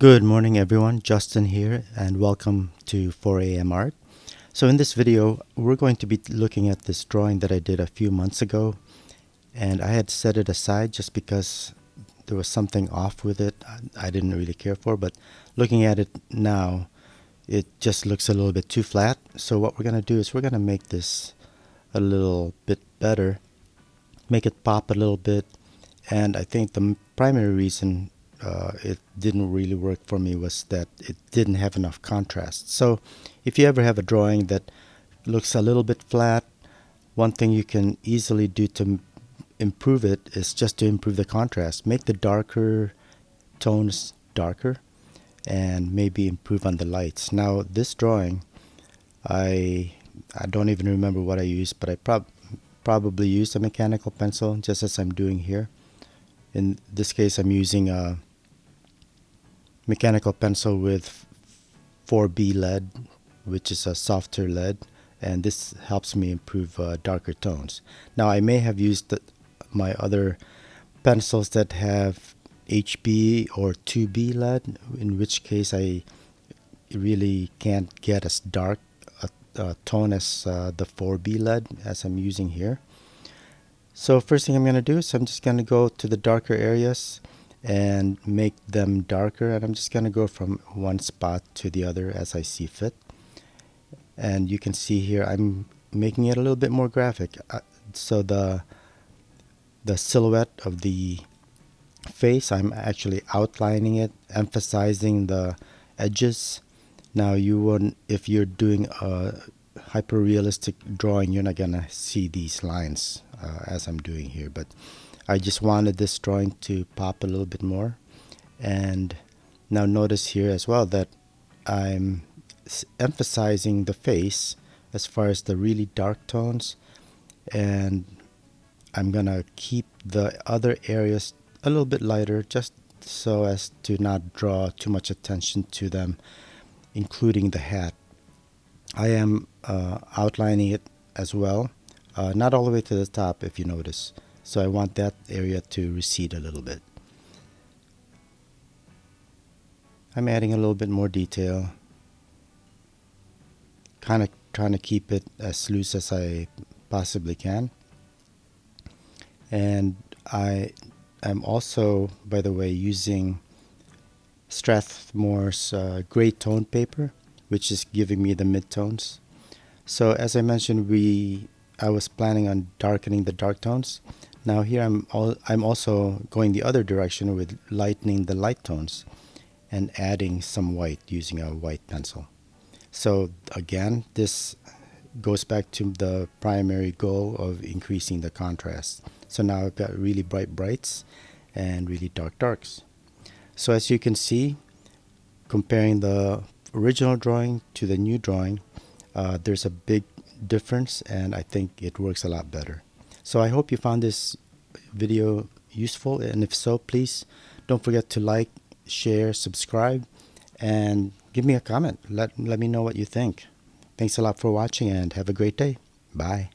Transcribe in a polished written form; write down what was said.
Good morning everyone, Justin here and welcome to 4am Art. So in this video we're going to be looking at this drawing that I did a few months ago, and I had set it aside just because there was something off with it I didn't really care for, but looking at it now it just looks a little bit too flat. So what we're going to do is we're going to make this a little bit better, make it pop a little bit. And I think the primary reason it didn't really work for me was that it didn't have enough contrast. So if you ever have a drawing that looks a little bit flat, one thing you can easily do to improve it is just to improve the contrast. Make the darker tones darker and maybe improve on the lights. Now this drawing, I don't even remember what I used, but I probably used a mechanical pencil just as I'm doing here. In this case I'm using a mechanical pencil with 4B lead, which is a softer lead, and this helps me improve darker tones. Now I may have used my other pencils that have HB or 2B lead, in which case I really can't get as dark a tone as the 4B lead as I'm using here. So first thing I'm going to do is I'm just going to go to the darker areas and make them darker, and I'm just going to go from one spot to the other as I see fit. And you can see here I'm making it a little bit more graphic. So the silhouette of the face, I'm actually outlining it, emphasizing the edges. Now you wouldn't, if you're doing a hyper realistic drawing, you're not gonna see these lines as I'm doing here, but I just wanted this drawing to pop a little bit more. And now notice here as well that I'm emphasizing the face as far as the really dark tones, and I'm gonna keep the other areas a little bit lighter just so as to not draw too much attention to them, including the hat. I am outlining it as well, not all the way to the top if you notice. So I want that area to recede a little bit. I'm adding a little bit more detail, kind of trying to keep it as loose as I possibly can. And I am also, by the way, using Strathmore's gray tone paper, which is giving me the midtones. So as I mentioned, I was planning on darkening the dark tones. Now here I'm also going the other direction with lightening the light tones and adding some white using a white pencil. So again, this goes back to the primary goal of increasing the contrast. So now I've got really bright brights and really dark darks. So as you can see, comparing the original drawing to the new drawing, there's a big difference, and I think it works a lot better. So I hope you found this video useful, and if so, please don't forget to like, share, subscribe, and give me a comment. Let me know what you think. Thanks a lot for watching, and have a great day. Bye.